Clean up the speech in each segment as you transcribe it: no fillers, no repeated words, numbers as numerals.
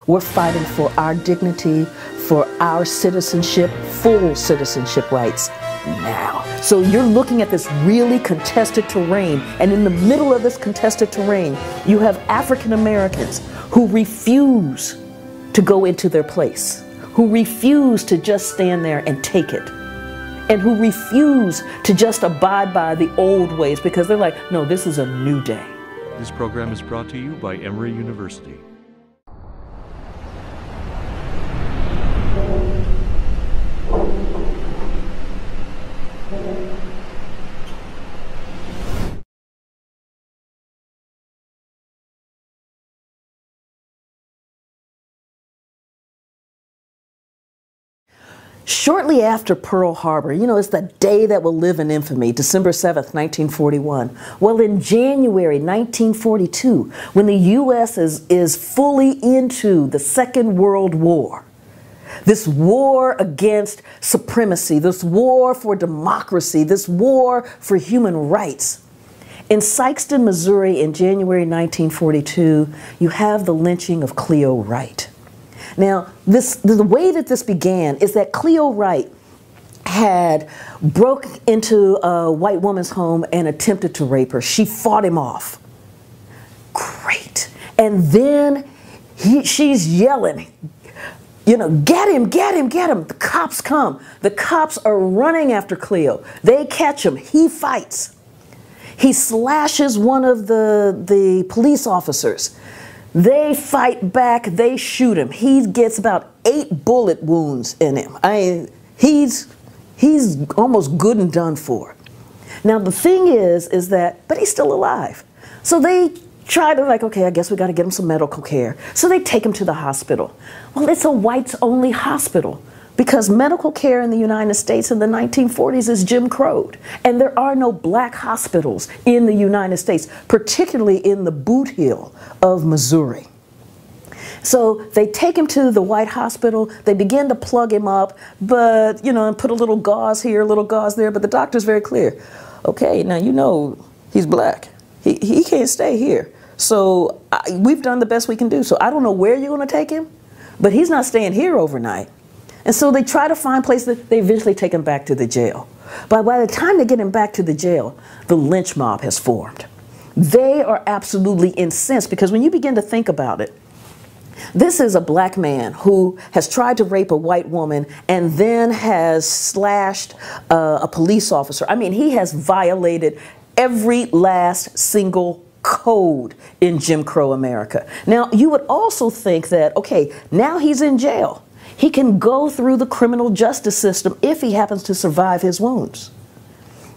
We're fighting for our dignity, for our citizenship, full citizenship rights now. So you're looking at this really contested terrain, and in the middle of this contested terrain, you have African Americans who refuse to go into their place, who refuse to just stand there and take it, and who refuse to just abide by the old ways because they're like, no, this is a new day. This program is brought to you by Emory University. Shortly after Pearl Harbor, you know, it's that day that will live in infamy, December 7th, 1941. Well, in January 1942, when the U.S. is fully into the Second World War, this war against supremacy, this war for democracy, this war for human rights. In Sikeston, Missouri, in January 1942, you have the lynching of Cleo Wright. Now, the way that this began is that Cleo Wright had broke into a white woman's home and attempted to rape her. She fought him off. Great. And then she's yelling, you know, get him, get him, get him. The cops come. The cops are running after Cleo. They catch him. He fights. He slashes one of the police officers. They fight back, they shoot him. He gets about 8 bullet wounds in him. He's almost good and done for. Now the thing is that, but he's still alive. So they try to like, okay, I guess we got to get him some medical care. So they take him to the hospital. Well, it's a whites only hospital because medical care in the United States in the 1940s is Jim Crowed. And there are no black hospitals in the United States, particularly in the Boot Heel of Missouri. So they take him to the white hospital, they begin to plug him up, but, you know, and put a little gauze here, a little gauze there, but the doctor's very clear. Okay, now you know he's black. He can't stay here. So we've done the best we can do. So I don't know where you're going to take him, but he's not staying here overnight. And so they try to find places. They eventually take him back to the jail. But by the time they get him back to the jail, the lynch mob has formed. They are absolutely incensed because when you begin to think about it, this is a black man who has tried to rape a white woman and then has slashed a police officer. I mean, he has violated every last single code in Jim Crow America. Now, you would also think that, okay, now he's in jail. He can go through the criminal justice system if he happens to survive his wounds.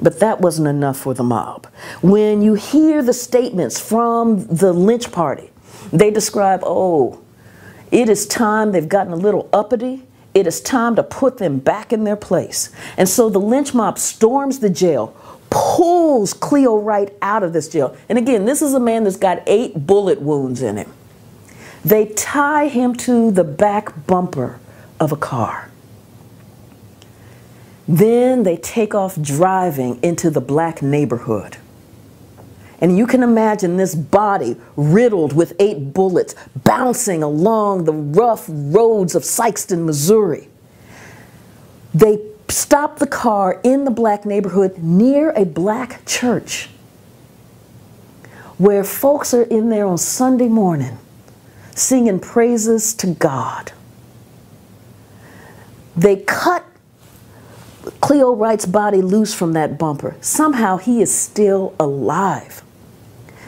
But that wasn't enough for the mob. When you hear the statements from the lynch party, they describe, oh, it is time, they've gotten a little uppity. It is time to put them back in their place. And so the lynch mob storms the jail, pulls Cleo Wright out of this jail. And again, this is a man that's got 8 bullet wounds in him. They tie him to the back bumper of a car. Then they take off driving into the black neighborhood. And you can imagine this body riddled with 8 bullets bouncing along the rough roads of Sikeston, Missouri. They stop the car in the black neighborhood near a black church where folks are in there on Sunday morning singing praises to God. They cut Cleo Wright's body loose from that bumper. Somehow he is still alive.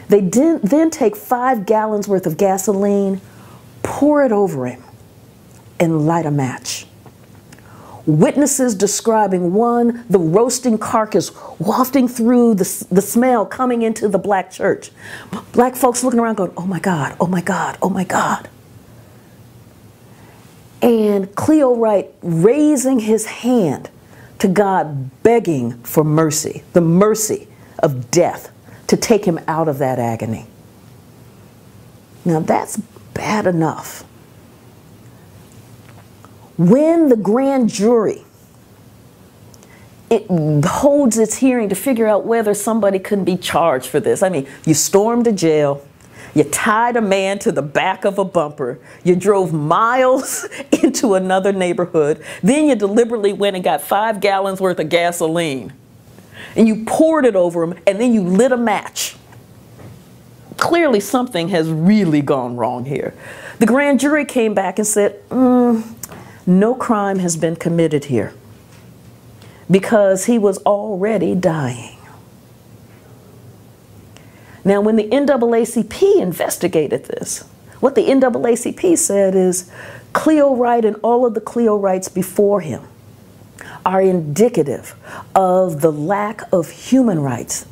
They then take 5 gallons worth of gasoline, pour it over him, and light a match. Witnesses describing one, the roasting carcass wafting through the smell coming into the black church. Black folks looking around going, oh my God, oh my God, oh my God. And Cleo Wright raising his hand to God, begging for mercy, the mercy of death, to take him out of that agony. Now that's bad enough. When the grand jury it holds its hearing to figure out whether somebody can be charged for this. I mean, you stormed a jail, you tied a man to the back of a bumper, you drove miles into another neighborhood, then you deliberately went and got 5 gallons worth of gasoline, and you poured it over him, and then you lit a match. Clearly something has really gone wrong here. The grand jury came back and said, no crime has been committed here, because he was already dying. Now, when the NAACP investigated this, what the NAACP said is Cleo Wright and all of the Cleo Wrights before him are indicative of the lack of human rights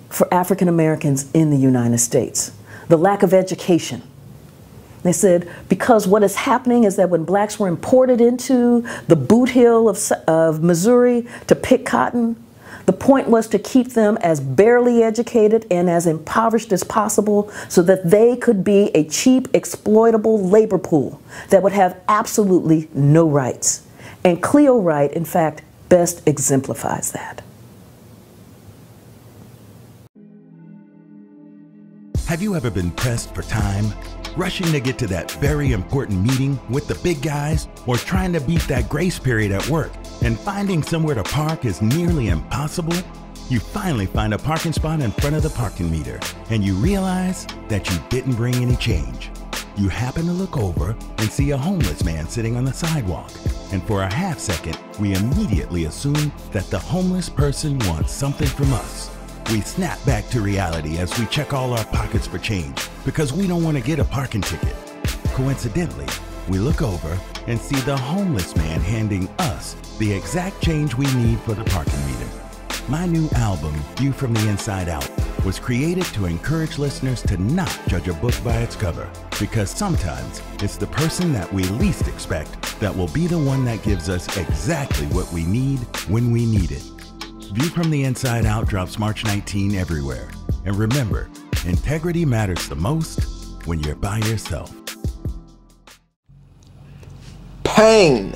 for African Americans in the United States, the lack of education. They said because what is happening is that when blacks were imported into the boot hill of Missouri to pick cotton, the point was to keep them as barely educated and as impoverished as possible so that they could be a cheap, exploitable labor pool that would have absolutely no rights. And Cleo Wright, in fact, best exemplifies that. Have you ever been pressed for time? Rushing to get to that very important meeting with the big guys, or trying to beat that grace period at work and finding somewhere to park is nearly impossible? You finally find a parking spot in front of the parking meter and you realize that you didn't bring any change. You happen to look over and see a homeless man sitting on the sidewalk, and for a half second we immediately assume that the homeless person wants something from us. We snap back to reality as we check all our pockets for change because we don't want to get a parking ticket. Coincidentally, we look over and see the homeless man handing us the exact change we need for the parking meter. My new album, View from the Inside Out, was created to encourage listeners to not judge a book by its cover, because sometimes it's the person that we least expect that will be the one that gives us exactly what we need when we need it. View from the Inside Out drops March 19 everywhere. And remember, integrity matters the most when you're by yourself. Pain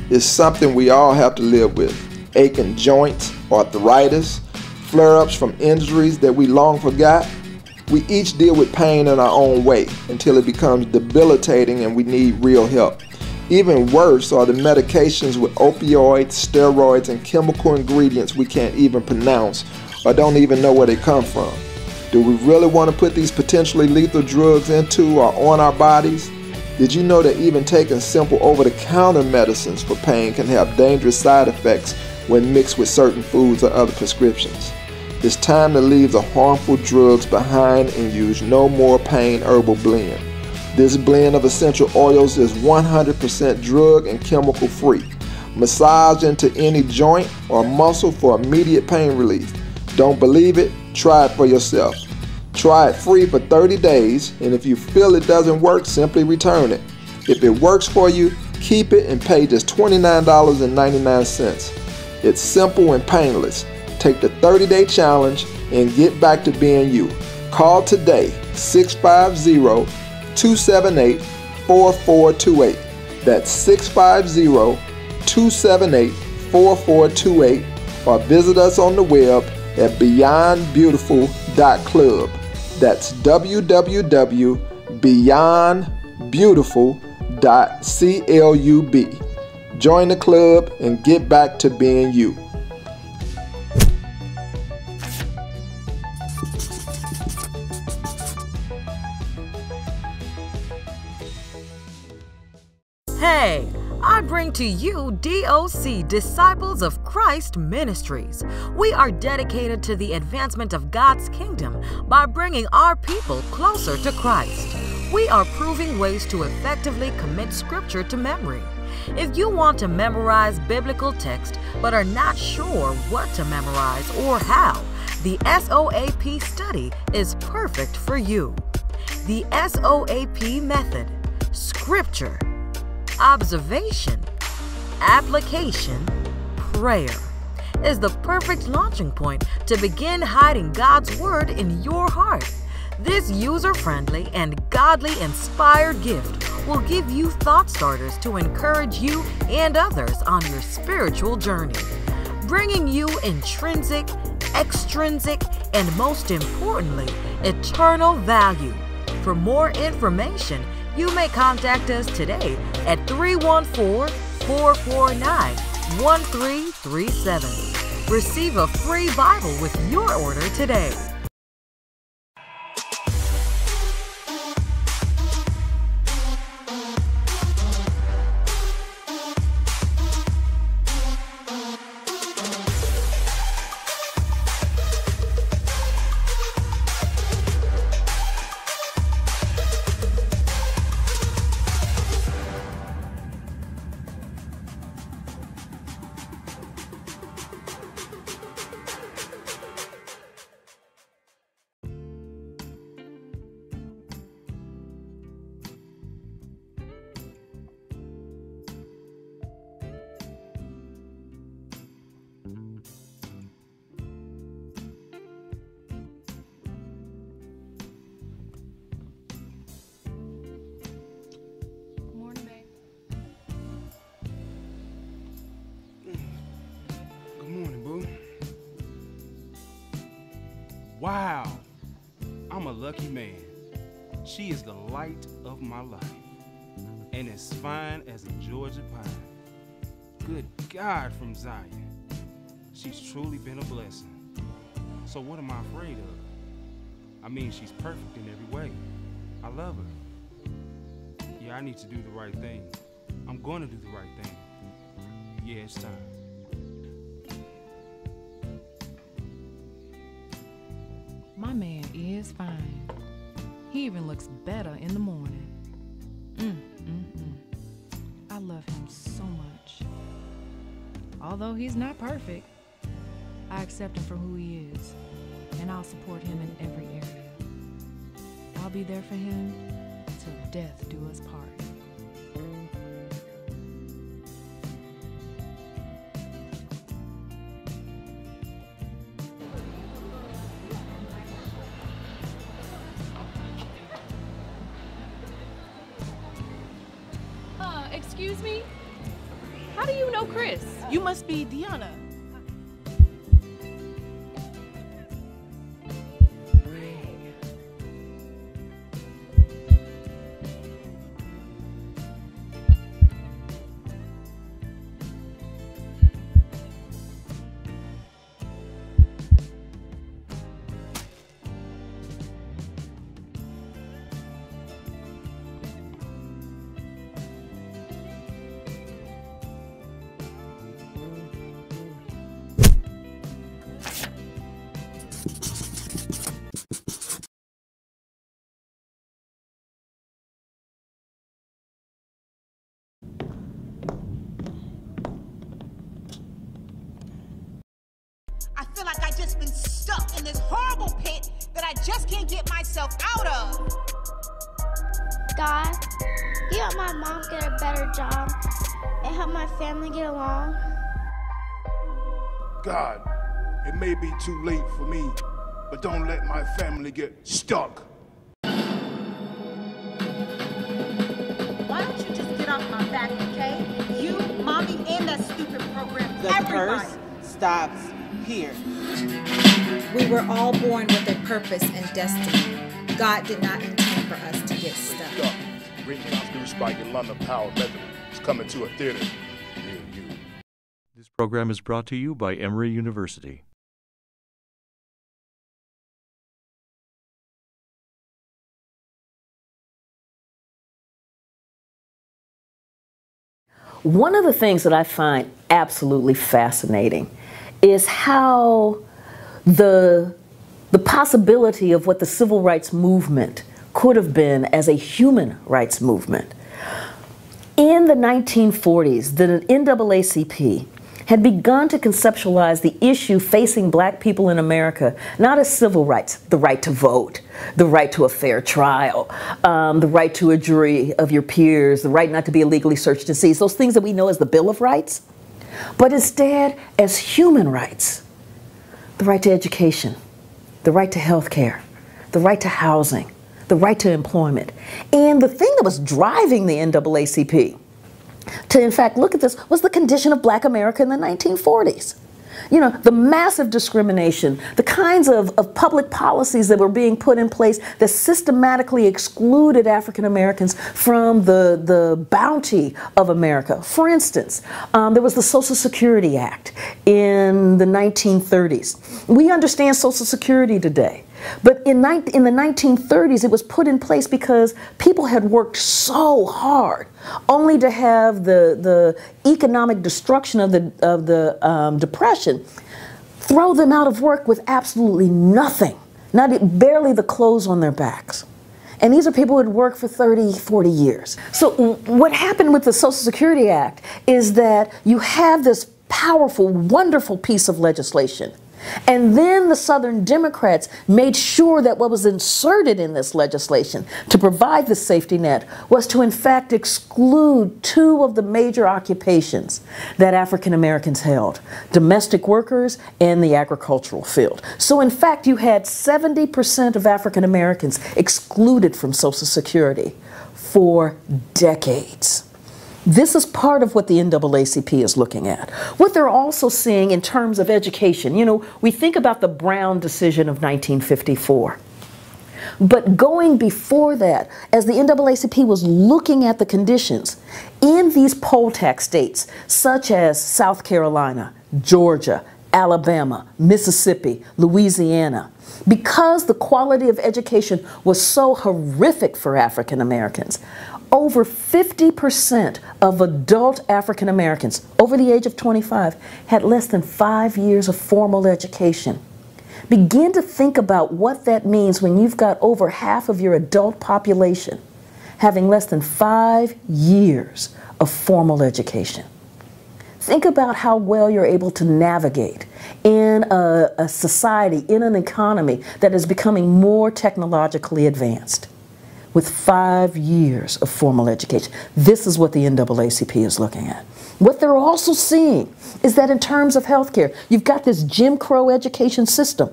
is something we all have to live with. Aching joints, arthritis, flare-ups from injuries that we long forgot. We each deal with pain in our own way until it becomes debilitating and we need real help. Even worse are the medications with opioids, steroids, and chemical ingredients we can't even pronounce or don't even know where they come from. Do we really want to put these potentially lethal drugs into or on our bodies? Did you know that even taking simple over-the-counter medicines for pain can have dangerous side effects when mixed with certain foods or other prescriptions? It's time to leave the harmful drugs behind and use No More Pain Herbal Blend. This blend of essential oils is 100% drug and chemical free. Massage into any joint or muscle for immediate pain relief. Don't believe it? Try it for yourself. Try it free for 30 days, and if you feel it doesn't work, simply return it. If it works for you, keep it and pay just $29.99. It's simple and painless. Take the 30-day challenge and get back to being you. Call today, 650-278-4428. That's 650-278-4428, or visit us on the web at beyondbeautiful.club. That's www.beyondbeautiful.club. Join the club and get back to being you. Hey, I bring to you DOC, Disciples of Christ Ministries. We are dedicated to the advancement of God's kingdom by bringing our people closer to Christ. We are proving ways to effectively commit Scripture to memory. If you want to memorize biblical text but are not sure what to memorize or how, the SOAP study is perfect for you. The SOAP method: Scripture, observation, application, prayer, is the perfect launching point to begin hiding God's Word in your heart. This user-friendly and godly-inspired gift will give you thought starters to encourage you and others on your spiritual journey, bringing you intrinsic, extrinsic, and most importantly, eternal value. For more information, you may contact us today at 314-449-1337. Receive a free Bible with your order today. Wow, I'm a lucky man. She is the light of my life and as fine as a Georgia pine. Good God from Zion. She's truly been a blessing. So what am I afraid of? I mean, she's perfect in every way. I love her. Yeah, I need to do the right thing. I'm going to do the right thing. Yeah, it's time. My man is fine. He even looks better in the morning. I love him so much. Although he's not perfect, I accept him for who he is, and I'll support him in every area. I'll be there for him till death do us part. Excuse me? How do you know Chris? You must be Deanna. I feel like I just been stuck in this horrible pit that I just can't get myself out of. God, you help my mom get a better job and help my family get along. God, it may be too late for me, but don't let my family get stuck. Why don't you just get off my back, okay? You, Mommy, and that stupid program. The curse stops here. We were all born with a purpose and destiny. God did not intend for us to get stuck. Written by produced by Yolanda Powell Benjamin. It's coming to a theater near you. This program is brought to you by Emory University. One of the things that I find absolutely fascinating is how the possibility of what the civil rights movement could have been as a human rights movement. In the 1940s, the NAACP had begun to conceptualize the issue facing black people in America, not as civil rights, the right to vote, the right to a fair trial, the right to a jury of your peers, the right not to be illegally searched and seized, those things that we know as the Bill of Rights, but instead as human rights. The right to education, the right to health care, the right to housing, the right to employment. And the thing that was driving the NAACP to, in fact, look at this was the condition of Black America in the 1940s. You know, the massive discrimination, the kinds of public policies that were being put in place that systematically excluded African Americans from the bounty of America. For instance, there was the Social Security Act in the 1930s. We understand Social Security today. But in the 1930s, it was put in place because people had worked so hard, only to have the economic destruction of the Depression throw them out of work with absolutely nothing, barely the clothes on their backs. And these are people who had worked for 30, 40 years. So what happened with the Social Security Act is that you have this powerful, wonderful piece of legislation. And then the Southern Democrats made sure that what was inserted in this legislation to provide the safety net was to in fact exclude two of the major occupations that African Americans held: domestic workers and the agricultural field. So in fact you had 70% of African Americans excluded from Social Security for decades. This is part of what the NAACP is looking at. What they're also seeing in terms of education, you know, we think about the Brown decision of 1954. But going before that, as the NAACP was looking at the conditions in these poll tax states, such as South Carolina, Georgia, Alabama, Mississippi, Louisiana, because the quality of education was so horrific for African Americans, over 50% of adult African Americans over the age of 25 had less than 5 years of formal education. Begin to think about what that means when you've got over half of your adult population having less than 5 years of formal education. Think about how well you're able to navigate in a society, in an economy that is becoming more technologically advanced with 5 years of formal education. This is what the NAACP is looking at. What they're also seeing is that in terms of healthcare, you've got this Jim Crow education system.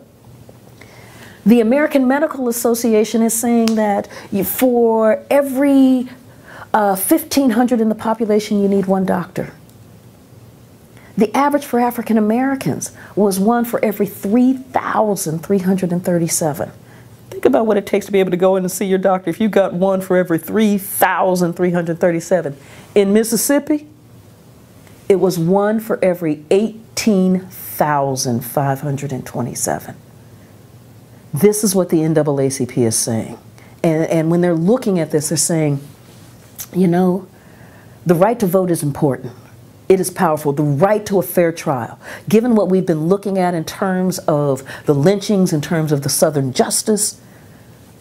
The American Medical Association is saying that for every 1,500 in the population, you need one doctor. The average for African Americans was one for every 3,337. Think about what it takes to be able to go in and see your doctor if you got one for every 3,337. In Mississippi, it was one for every 18,527. This is what the NAACP is saying. And when they're looking at this, they're saying, you know, the right to vote is important. It is powerful. The right to a fair trial. Given what we've been looking at in terms of the lynchings, in terms of the Southern justice,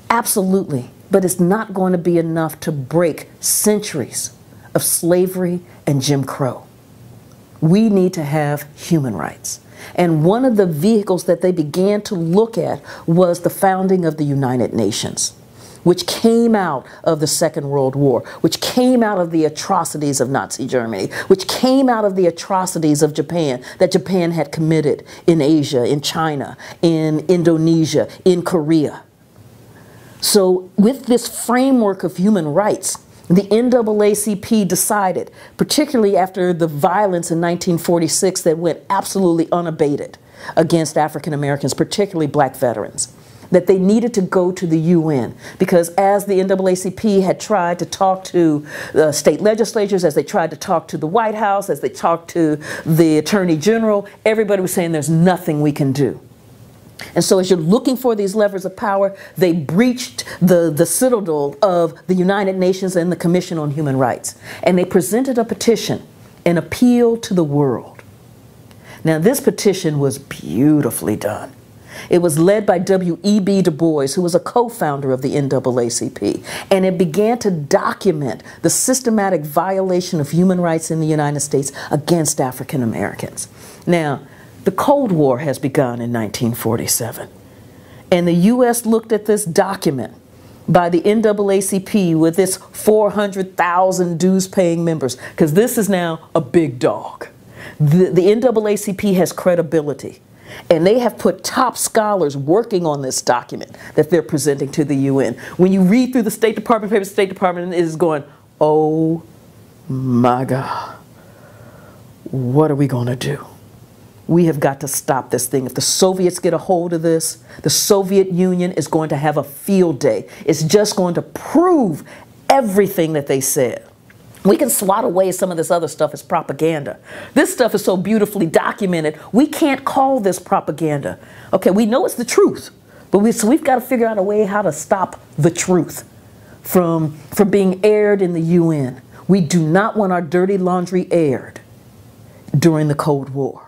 absolutely. But it's not going to be enough to break centuries of slavery and Jim Crow. We need to have human rights. And one of the vehicles that they began to look at was the founding of the United Nations, which came out of the Second World War, which came out of the atrocities of Nazi Germany, which came out of the atrocities of Japan, that Japan had committed in Asia, in China, in Indonesia, in Korea. So with this framework of human rights, the NAACP decided, particularly after the violence in 1946 that went absolutely unabated against African Americans, particularly black veterans, that they needed to go to the UN, because as the NAACP had tried to talk to state legislatures, as they tried to talk to the White House, as they talked to the Attorney General, everybody was saying there's nothing we can do. And so as you're looking for these levers of power, they breached the citadel of the United Nations and the Commission on Human Rights. And they presented a petition, an appeal to the world. Now this petition was beautifully done. It was led by W.E.B. Du Bois, who was a co-founder of the NAACP, and it began to document the systematic violation of human rights in the United States against African Americans. Now, the Cold War has begun in 1947, and the U.S. looked at this document by the NAACP with its 400,000 dues-paying members, because this is now a big dog. The NAACP has credibility. And they have put top scholars working on this document that they're presenting to the UN. When you read through the State Department papers, the State Department is going, oh my God, what are we going to do? We have got to stop this thing. If the Soviets get a hold of this, the Soviet Union is going to have a field day. It's just going to prove everything that they said. We can swat away some of this other stuff as propaganda. This stuff is so beautifully documented, we can't call this propaganda. Okay, we know it's the truth, but so we've got to figure out a way how to stop the truth from being aired in the UN. We do not want our dirty laundry aired during the Cold War.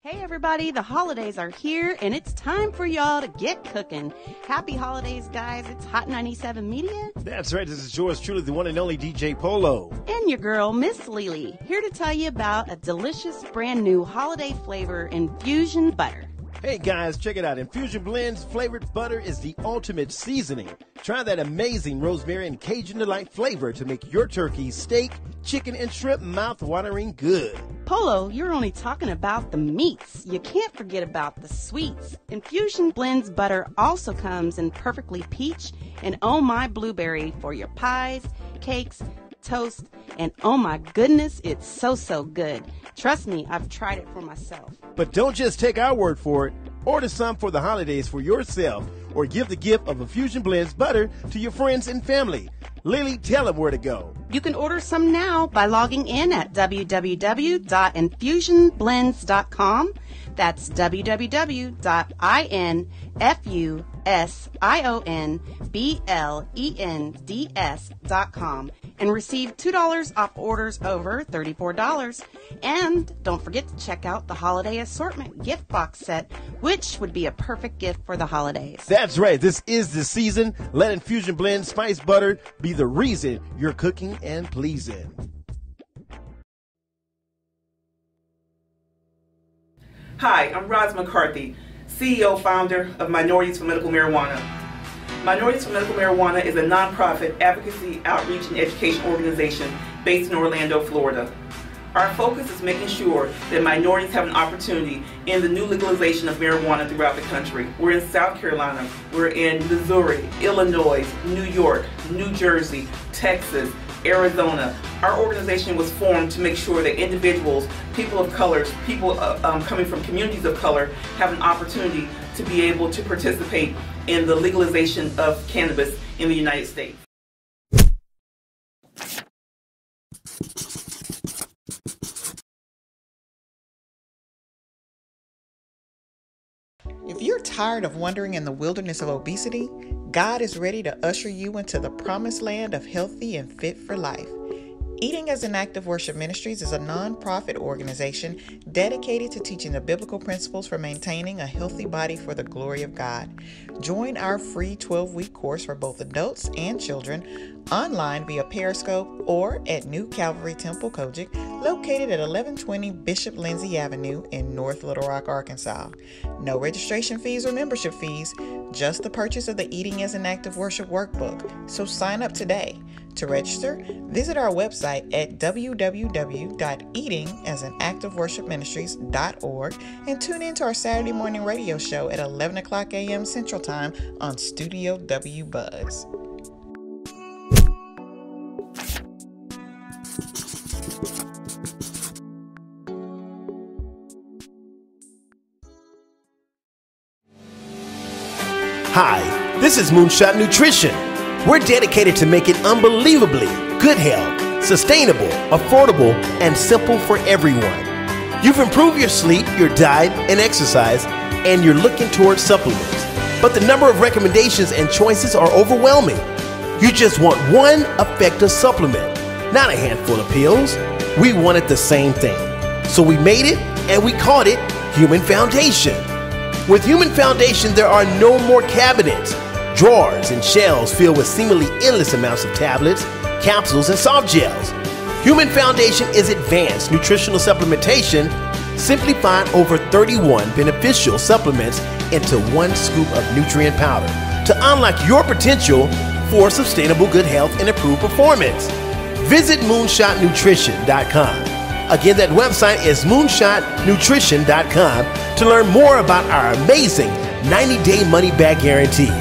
Hey everybody, the holidays are here and it's time for y'all to get cooking. Happy holidays, guys. It's Hot 97 Media. That's right. This is yours truly, the one and only DJ Polo. And your girl, Miss Lily, here to tell you about a delicious brand new holiday flavor, Infusion Butter. Hey guys, check it out. Infusion Blends flavored butter is the ultimate seasoning. Try that amazing rosemary and Cajun Delight flavor to make your turkey, steak, chicken, and shrimp mouth-watering good. Polo, you're only talking about the meats. You can't forget about the sweets. Infusion Blends butter also comes in perfectly peach and oh my blueberry for your pies, cakes, toast, and oh my goodness, it's so good. Trust me, I've tried it for myself. But don't just take our word for it. Order some for the holidays for yourself or give the gift of Infusion Blends butter to your friends and family. Lily, tell them where to go. You can order some now by logging in at www.infusionblends.com. That's www.infusionblends.com and receive $2 off orders over $34. And don't forget to check out the Holiday Assortment gift box set, which would be a perfect gift for the holidays. That's right. This is the season. Let Infusion Blend Spice Butter be the reason you're cooking and pleasing. Hi, I'm Roz McCarthy, CEO founder of Minorities for Medical Marijuana. Minorities for Medical Marijuana is a nonprofit advocacy, outreach, and education organization based in Orlando, Florida. Our focus is making sure that minorities have an opportunity in the new legalization of marijuana throughout the country. We're in South Carolina, we're in Missouri, Illinois, New York, New Jersey, Texas, Arizona. Our organization was formed to make sure that individuals, people of color, people coming from communities of color have an opportunity to be able to participate in the legalization of cannabis in the United States. If you're tired of wandering in the wilderness of obesity, God is ready to usher you into the promised land of healthy and fit for life. Eating as an Act of Worship Ministries is a non-profit organization dedicated to teaching the biblical principles for maintaining a healthy body for the glory of God. Join our free 12-week course for both adults and children online via Periscope or at New Calvary Temple Kojic, located at 1120 Bishop Lindsay Avenue in North Little Rock, Arkansas. No registration fees or membership fees, just the purchase of the Eating as an Act of Worship workbook. So sign up today. To register, visit our website at www.eatingasanactofworshipministries.org and tune in to our Saturday morning radio show at 11 o'clock a.m. Central Time on Studio W Buzz. Hi, this is Moonshot Nutrition. We're dedicated to making unbelievably good health, sustainable, affordable, and simple for everyone. You've improved your sleep, your diet, and exercise, and you're looking towards supplements. But the number of recommendations and choices are overwhelming. You just want one effective supplement, not a handful of pills. We wanted the same thing. So we made it, and we called it Human Foundation. With Human Foundation, there are no more cabinets, drawers, and shelves filled with seemingly endless amounts of tablets, capsules, and soft gels. Human Foundation is advanced nutritional supplementation, simplifying over 31 beneficial supplements into one scoop of nutrient powder to unlock your potential for sustainable good health and improved performance. Visit moonshotnutrition.com Again, that website is moonshotnutrition.com to learn more about our amazing 90-day money-back guarantee.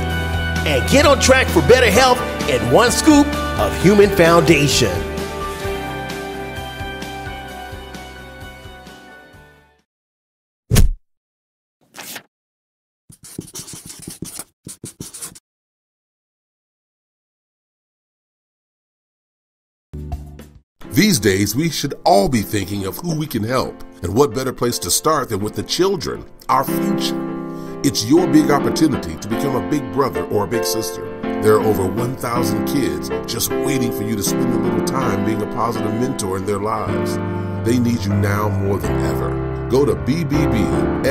And get on track for better health in one scoop of Human Foundation. These days, we should all be thinking of who we can help. And what better place to start than with the children, our future. It's your big opportunity to become a big brother or a big sister. There are over 1,000 kids just waiting for you to spend a little time being a positive mentor in their lives. They need you now more than ever. Go to bbbsemo.org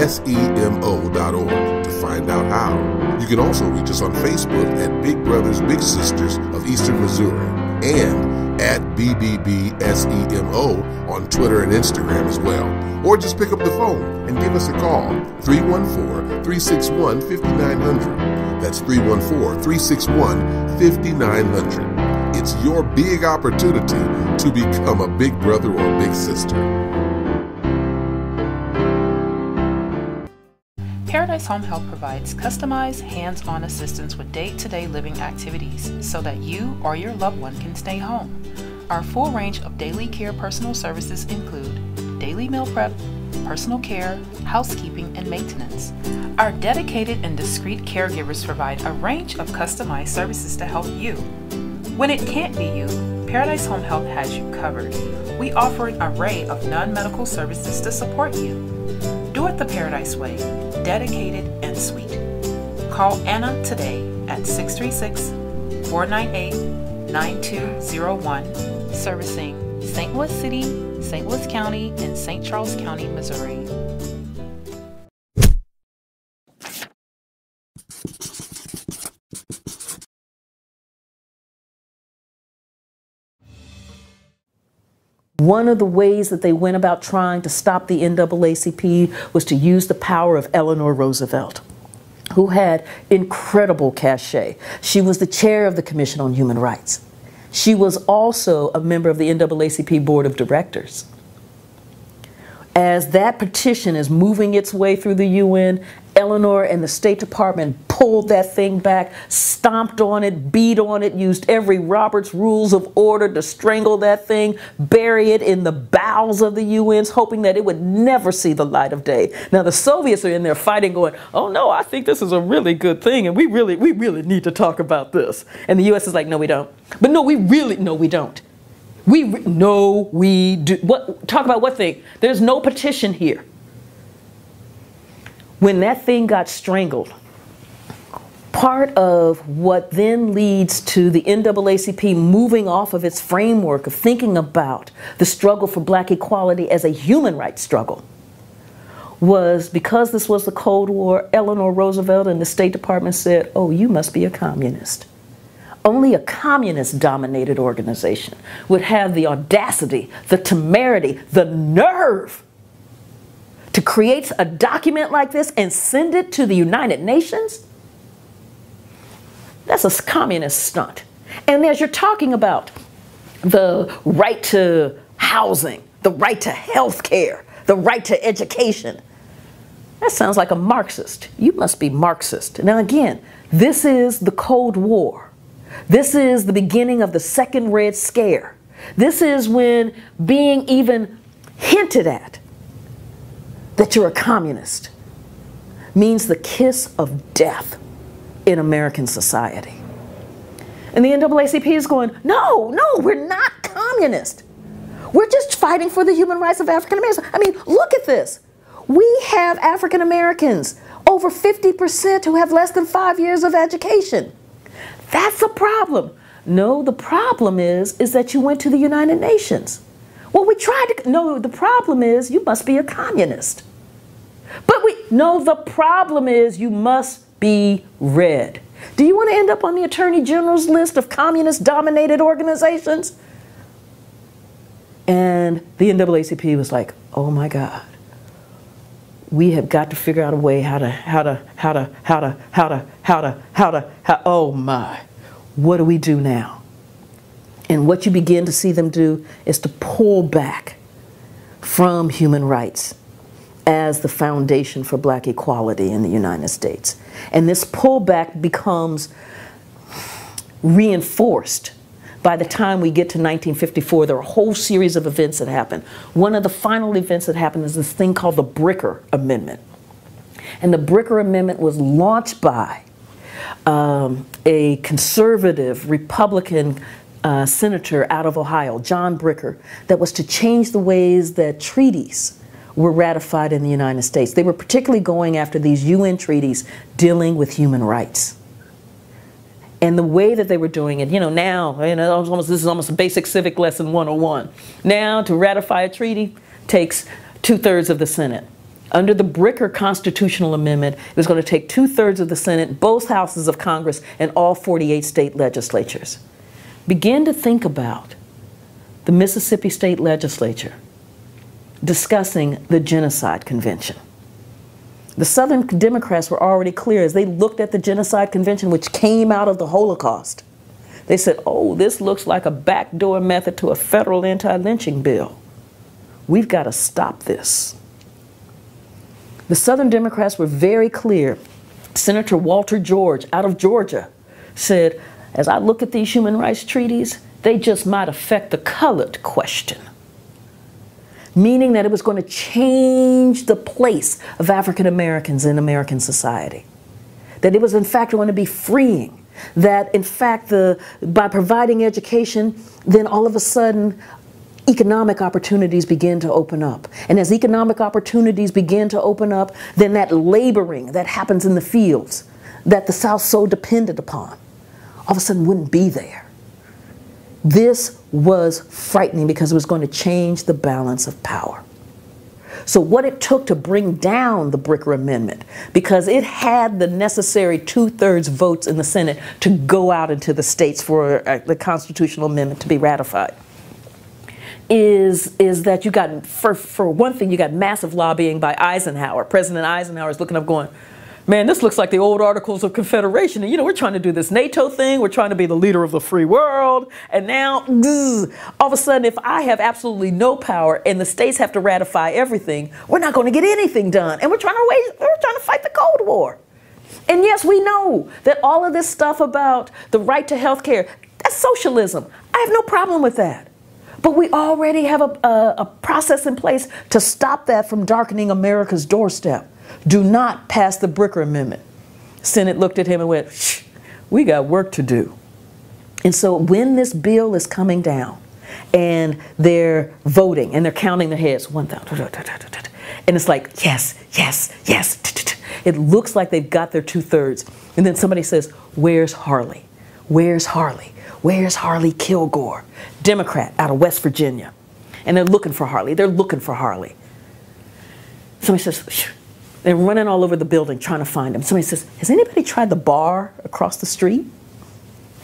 to find out how. You can also reach us on Facebook at Big Brothers Big Sisters of Eastern Missouri and at BBBSEMO on Twitter and Instagram as well. Or just pick up the phone and give us a call, 314-361-5900. That's 314-361-5900. It's your big opportunity to become a big brother or a big sister. Paradise Home Health provides customized, hands-on assistance with day-to-day living activities so that you or your loved one can stay home. Our full range of daily care personal services include daily meal prep, personal care, housekeeping, and maintenance. Our dedicated and discreet caregivers provide a range of customized services to help you. When it can't be you, Paradise Home Health has you covered. We offer an array of non-medical services to support you. Do it the Paradise way, dedicated and sweet. Call Anna today at 636-498-9201, servicing St. Louis City, St. Louis County, and St. Charles County, Missouri. One of the ways that they went about trying to stop the NAACP was to use the power of Eleanor Roosevelt, who had incredible cachet. She was the chair of the Commission on Human Rights. She was also a member of the NAACP Board of Directors. As that petition is moving its way through the UN, Eleanor and the State Department pulled that thing back, stomped on it, beat on it, used every Robert's Rules of Order to strangle that thing, bury it in the bowels of the UNs, hoping that it would never see the light of day. Now the Soviets are in there fighting, going, oh no, I think this is a really good thing, and we really need to talk about this. And the US is like, no, we don't. But no, we don't. No, we do. What? Talk about what thing? There's no petition here. When that thing got strangled, part of what then leads to the NAACP moving off of its framework of thinking about the struggle for black equality as a human rights struggle was because this was the Cold War, Eleanor Roosevelt and the State Department said, oh, you must be a communist. Only a communist-dominated organization would have the audacity, the temerity, the nerve to create a document like this and send it to the United Nations. That's a communist stunt. And as you're talking about the right to housing, the right to health care, the right to education, that sounds like a Marxist. You must be Marxist. Now again, this is the Cold War. This is the beginning of the Second Red Scare. This is when being even hinted at that you're a communist means the kiss of death in American society. And the NAACP is going, no, we're not communist. We're just fighting for the human rights of African Americans. I mean, look at this. We have African Americans, over 50%, who have less than 5 years of education. That's a problem. No, the problem is that you went to the United Nations. Well, we tried to, no, the problem is you must be a communist. But no, the problem is you must be red. Do you want to end up on the Attorney General's list of communist-dominated organizations? And the NAACP was like, oh my God, we have got to figure out a way oh my, what do we do now? And what you begin to see them do is to pull back from human rights as the foundation for black equality in the United States. And this pullback becomes reinforced by the time we get to 1954. There are a whole series of events that happen. One of the final events that happened is this thing called the Bricker Amendment. And the Bricker Amendment was launched by a conservative Republican senator out of Ohio, John Bricker, that was to change the ways that treaties were ratified in the United States. They were particularly going after these UN treaties dealing with human rights. And the way that they were doing it, now, this is almost a basic civic lesson 101. Now, to ratify a treaty takes 2/3 of the Senate. Under the Bricker Constitutional Amendment, it was going to take 2/3 of the Senate, both houses of Congress, and all 48 state legislatures. Begin to think about the Mississippi State Legislature discussing the Genocide Convention. The Southern Democrats were already clear as they looked at the Genocide Convention, which came out of the Holocaust. They said, oh, this looks like a backdoor method to a federal anti-lynching bill. We've got to stop this. The Southern Democrats were very clear. Senator Walter George out of Georgia said, as I look at these human rights treaties, they just might affect the colored question. Meaning that it was going to change the place of African Americans in American society. That it was in fact going to be freeing. That in fact by providing education, then all of a sudden economic opportunities begin to open up. And as economic opportunities begin to open up, then that laboring that happens in the fields that the South so depended upon, all of a sudden wouldn't be there. This was frightening because it was going to change the balance of power. So what it took to bring down the Bricker Amendment, because it had the necessary 2/3 votes in the Senate to go out into the states for the constitutional amendment to be ratified, is that you got, for one thing, you got massive lobbying by Eisenhower. President Eisenhower is looking up going, man, this looks like the old Articles of Confederation. And, we're trying to do this NATO thing. We're trying to be the leader of the free world. And now, all of a sudden, if I have absolutely no power and the states have to ratify everything, we're not going to get anything done. And we're trying to fight the Cold War. And yes, we know that all of this stuff about the right to health care, that's socialism. I have no problem with that. But we already have a process in place to stop that from darkening America's doorstep. Do not pass the Bricker Amendment. Senate looked at him and went, shh, we got work to do. And so when this bill is coming down and they're voting and they're counting their heads, 1,000, and it's like, yes, yes, yes. It looks like they've got their 2/3. And then somebody says, where's Harley? Where's Harley? Where's Harley Kilgore? Democrat out of West Virginia. And they're looking for Harley. They're looking for Harley. Somebody says, shh. They're running all over the building trying to find him. Somebody says, has anybody tried the bar across the street?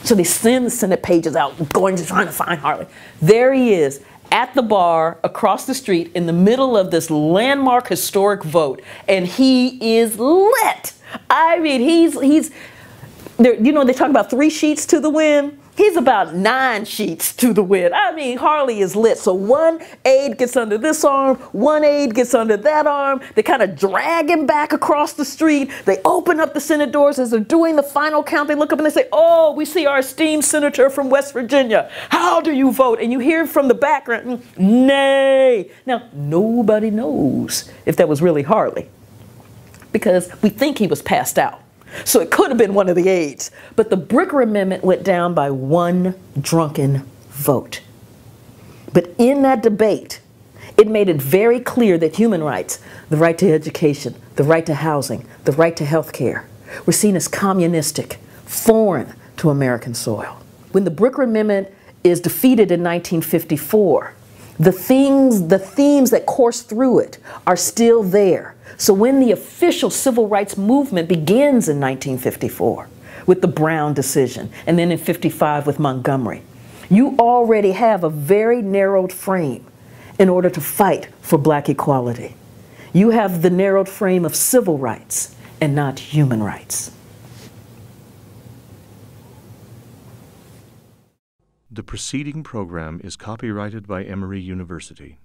So they send the Senate pages out trying to find Harley. There he is at the bar across the street in the middle of this landmark historic vote. And he is lit. I mean, he's there, they talk about 3 sheets to the wind. He's about 9 sheets to the wind. I mean, Harley is lit. So one aide gets under this arm, one aide gets under that arm. They kind of drag him back across the street. They open up the Senate doors as they're doing the final count. They look up and they say, oh, we see our esteemed senator from West Virginia. How do you vote? And you hear from the background, nay. Now, nobody knows if that was really Harley because we think he was passed out. So it could have been one of the aides. But the Bricker Amendment went down by 1 drunken vote. But in that debate, it made it very clear that human rights, the right to education, the right to housing, the right to health care, were seen as communistic, foreign to American soil. When the Bricker Amendment is defeated in 1954, the themes that course through it are still there. So when the official civil rights movement begins in 1954 with the Brown decision, and then in 55 with Montgomery, you already have a very narrowed frame in order to fight for black equality. You have the narrowed frame of civil rights and not human rights. The preceding program is copyrighted by Emory University.